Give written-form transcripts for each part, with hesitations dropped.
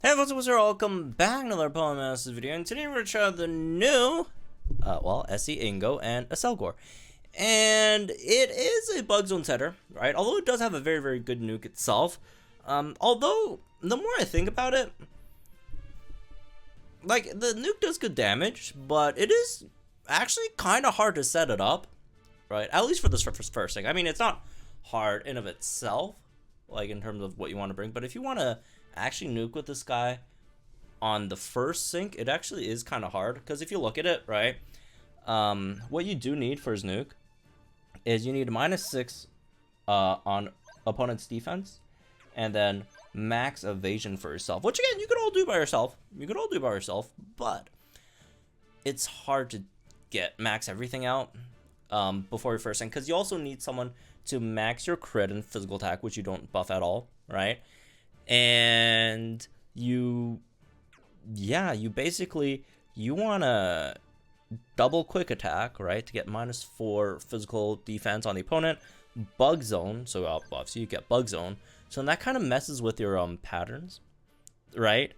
Hey folks, what's up? Welcome back to another Poem Masters video, and today we're going to try out the new, SE Ingo and Accelgor. And it is a bug zone setter, right? Although it does have a very, very good nuke itself. Although, the more I think about it, like, the nuke does good damage, but it is actually kind of hard to set it up, right? At least for this first thing. I mean, it's not hard in of itself, like, in terms of what you want to bring, but if you want to actually nuke with this guy on the first sync, it actually is kind of hard, because if you look at it, right, what you do need for his nuke is you need -6 on opponent's defense, and then max evasion for yourself, which again you could all do by yourself, but it's hard to get max everything out before your first sync, because you also need someone to max your crit and physical attack, which you don't buff at all, right? And you basically want to double quick attack, right, to get -4 physical defense on the opponent, bug zone, so obviously you get bug zone, so that kind of messes with your patterns, right?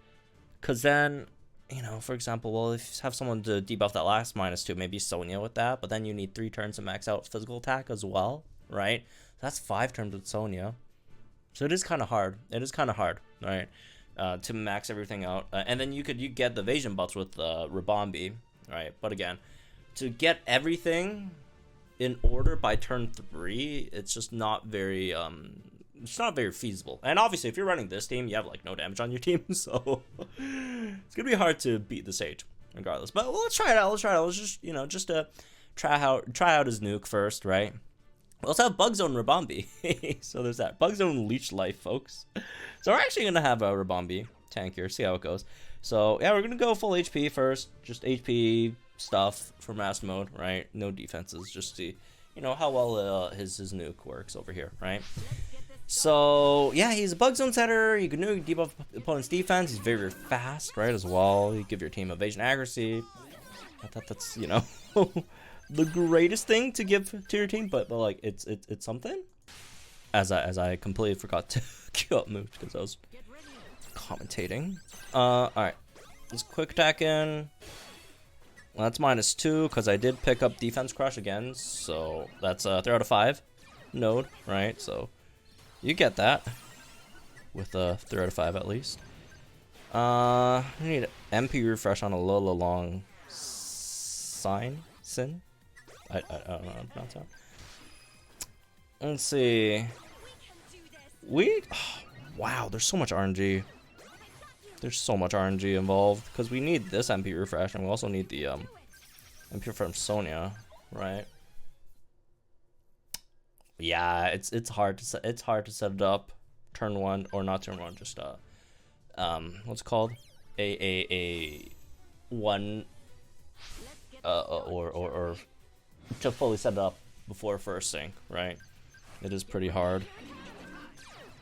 Because then, you know, for example, well, if you have someone to debuff that last -2, maybe Sonya with that, but then you need 3 turns to max out physical attack as well, right? That's 5 turns with Sonya. So it is kind of hard. Right? To max everything out, and then you get the evasion buffs with Rabombi, right? But again, to get everything in order by turn 3, it's just not very feasible. And obviously, if you're running this team, you have like no damage on your team, so it's gonna be hard to beat the Sage, regardless. But well, let's try it out. Let's just just to try out his nuke first, right? We also have Bug Zone Rabombi. So there's that. Bug Zone Leech Life, folks. So we're actually going to have a Rabombi tank here. See how it goes. So, yeah, we're going to go full HP first. Just HP stuff for master mode, right? No defenses. Just see, how well his nuke works over here, right? So, yeah, he's a Bug Zone setter. You can nuke, debuff opponent's defense. He's very, very fast, right, as well. You give your team evasion accuracy. That's the greatest thing to give to your team, but like it's something. As I completely forgot to queue up moves because I was commentating. All right, let's quick attack in. Well, that's -2 because I did pick up defense crush again, so that's 3 out of 5 node, right? So you get that with a 3 out of 5 at least. I need MP refresh on a Lola long sin. I don't know how to pronounce that. Let's see. Wow, there's so much RNG. There's so much RNG involved because we need this MP refresh and we also need the MP from Sonya, right? Yeah, it's hard to set it up turn 1 or not turn 1. Just what's it called? A one or to fully set it up before first sync, right? It is pretty hard.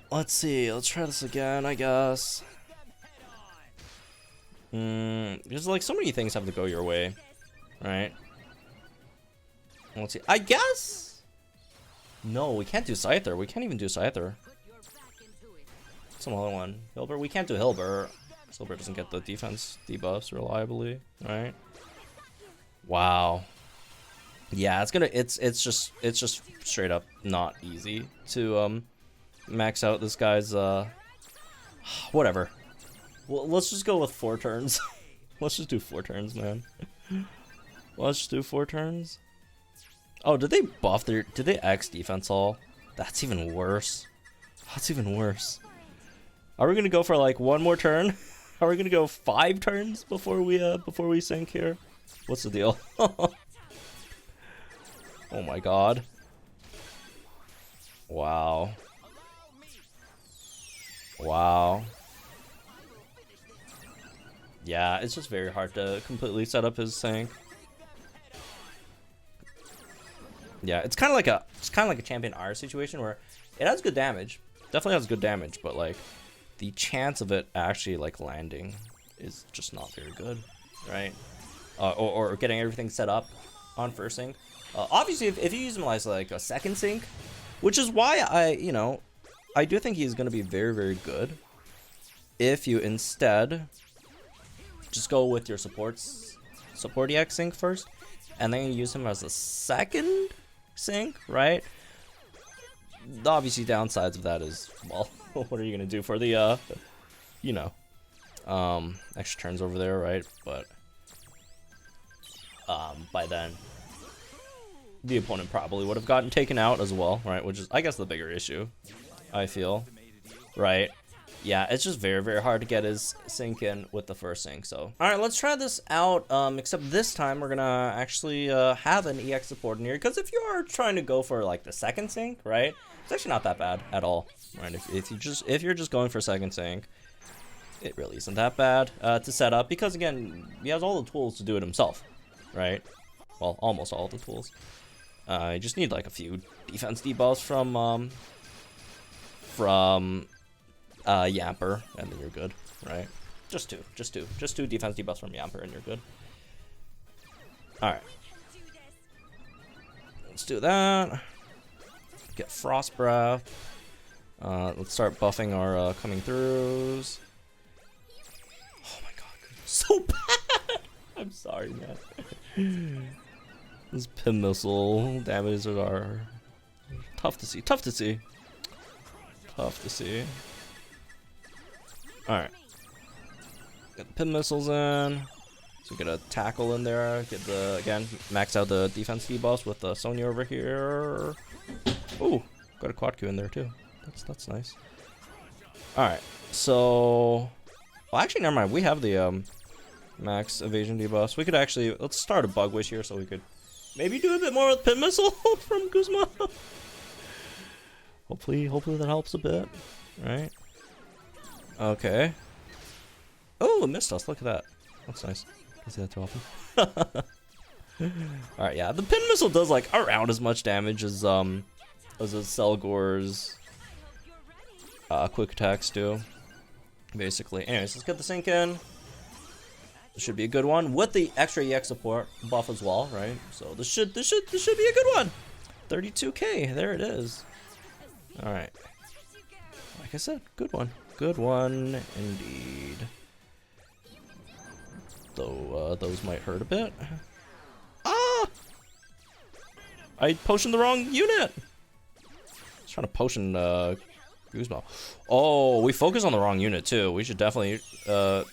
Let's see, let's try this again, I guess. There's like so many things have to go your way, right? Let's see, I guess. No, we can't do Scyther. We can't even do Scyther. Some other one. Hilbert. We can't do Hilbert. Hilbert doesn't get the defense debuffs reliably, right? Wow. Yeah, it's just straight up not easy to max out this guy's whatever. Well, let's just go with 4 turns. Let's just do 4 turns, man. Let's just do 4 turns. Oh, did they buff did they X defense all? That's even worse. That's even worse. Are we gonna go for like 1 more turn? Are we gonna go 5 turns before we sync here? What's the deal? Oh my god. Wow. Wow. Yeah, it's just very hard to completely set up his sync. Yeah, it's kind of like a champion R situation where it has good damage. Definitely has good damage, but like the chance of it actually like landing is just not very good, right? Or getting everything set up on first sync. Obviously, if you use him as like a second sync, which is why I do think he's going to be very, very good if you instead just go with your support EX sync first, and then you use him as a second sync, right? The obviously downsides of that is, well, what are you gonna do for the you know, extra turns over there, right? But by then the opponent probably would have gotten taken out as well, right? Which is, I guess, the bigger issue, I feel, right? Yeah, it's just very, very hard to get his sync in with the first sync. So, all right, let's try this out. Except this time we're gonna actually have an EX support in here, because if you are trying to go for like the second sync, right, it's actually not that bad at all, right? If you're just going for second sync, it really isn't that bad to set up, because again, he has all the tools to do it himself, right? Well, almost all the tools. You just need like a few defense debuffs from Yamper, and then you're good, right? Just two defense debuffs from Yamper, and you're good. All right, let's do that. Get Frost Breath. Let's start buffing our coming throughs. Oh my god, so bad. I'm sorry, man. This pin missile damages are tough to see. Tough to see. Alright. Get the pin missiles in. So get a tackle in there. Get the, again, max out the defense debuffs with the Sonya over here. Ooh, got a quad Q in there too. That's nice. Alright, so, well, actually, never mind. We have the max evasion debuffs. We could actually, let's start a bug wish here so we could maybe do a bit more with pin missile from Guzma. Hopefully that helps a bit, right? Okay. Oh, it missed us. Look at that. That's nice. I see that too often. Alright, yeah. The pin missile does like around as much damage as Accelgor's quick attacks do. Basically. Anyways, let's get the sync in. This should be a good one with the extra EX support buff as well, right? So this should be a good one. 32k, there it is. All right. Like I said, good one. Good one indeed. Though those might hurt a bit. Ah! I potioned the wrong unit. I was trying to potion Guzma. Oh, we focused on the wrong unit too. We should definitely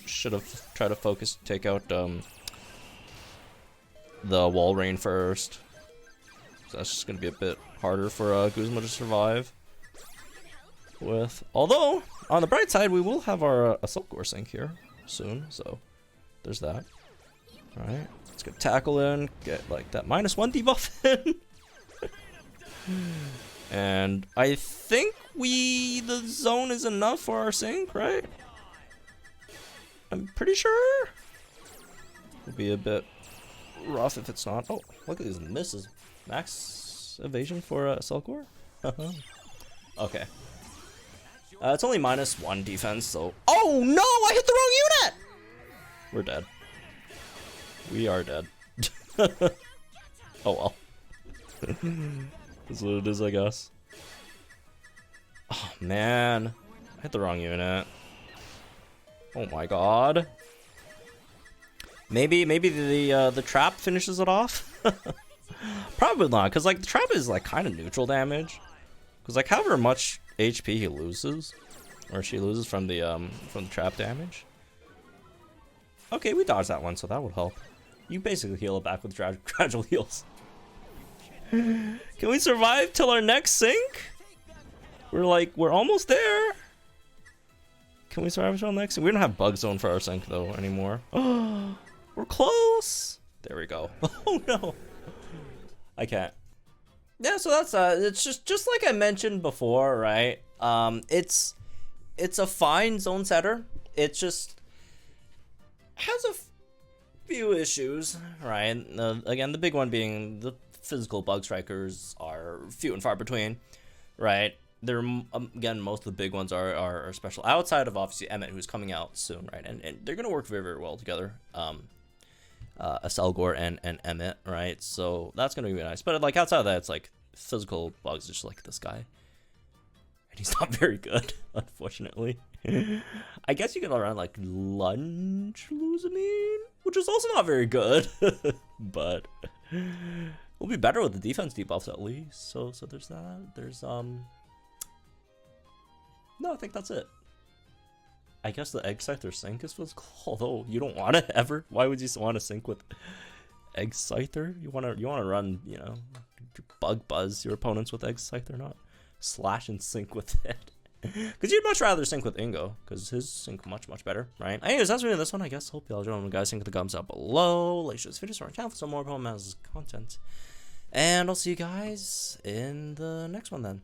should have tried to take out the wall rain first. So that's just gonna be a bit harder for Guzma to survive with. Although on the bright side, we will have our Accelgor sync here soon, so there's that. All right, let's get tackle in, get like that -1 debuff in. And I think the zone is enough for our sync, right? I'm pretty sure. It'll be a bit rough if it's not. Oh, look at these misses. Max evasion for Accelgor? Okay. It's only -1 defense, so... Oh no! I hit the wrong unit! We're dead. We are dead. Oh well. That's what it is, I guess. Oh man, I hit the wrong unit. Oh my god. Maybe the trap finishes it off. Probably not, because like the trap is like kind of neutral damage. Because like however much HP he loses, or she loses from the trap damage. Okay, we dodged that one, so that would help. You basically heal it back with gradual heals. Can we survive till our next sync? We're almost there. Can we survive until next sync? We don't have bug zone for our sync though anymore. Oh, we're close. There we go. Oh no, I can't. Yeah, so that's it's just like I mentioned before, right? It's a fine zone setter. It just has a few issues, right? Again, the big one being the physical bug strikers are few and far between, right? They're again, most of the big ones are special outside of obviously Emmett, who's coming out soon, right? And they're gonna work very, very well together. Accelgor and Emmett, right? So that's gonna be nice. But like outside of that, it's like physical bugs, just like this guy, and he's not very good, unfortunately. I guess you can run like lunge losing, which is also not very good, but we'll be better with the defense debuffs at least. So there's that. There's no, I think that's it. I guess the Egg Scyther sync is physical, although you don't want to ever. Why would you want to sync with Egg Scyther? You want to run, you know, bug buzz your opponents with Egg Scyther, not slash and sync with it. Because you'd much rather sync with Ingo, because his sync much better, right? Anyways, that's really this one, I guess. Hope y'all enjoyed, guys. Sync the thumbs up below. Like, share this video, subscribe to our channel for some more Pokemon content. And I'll see you guys in the next one then.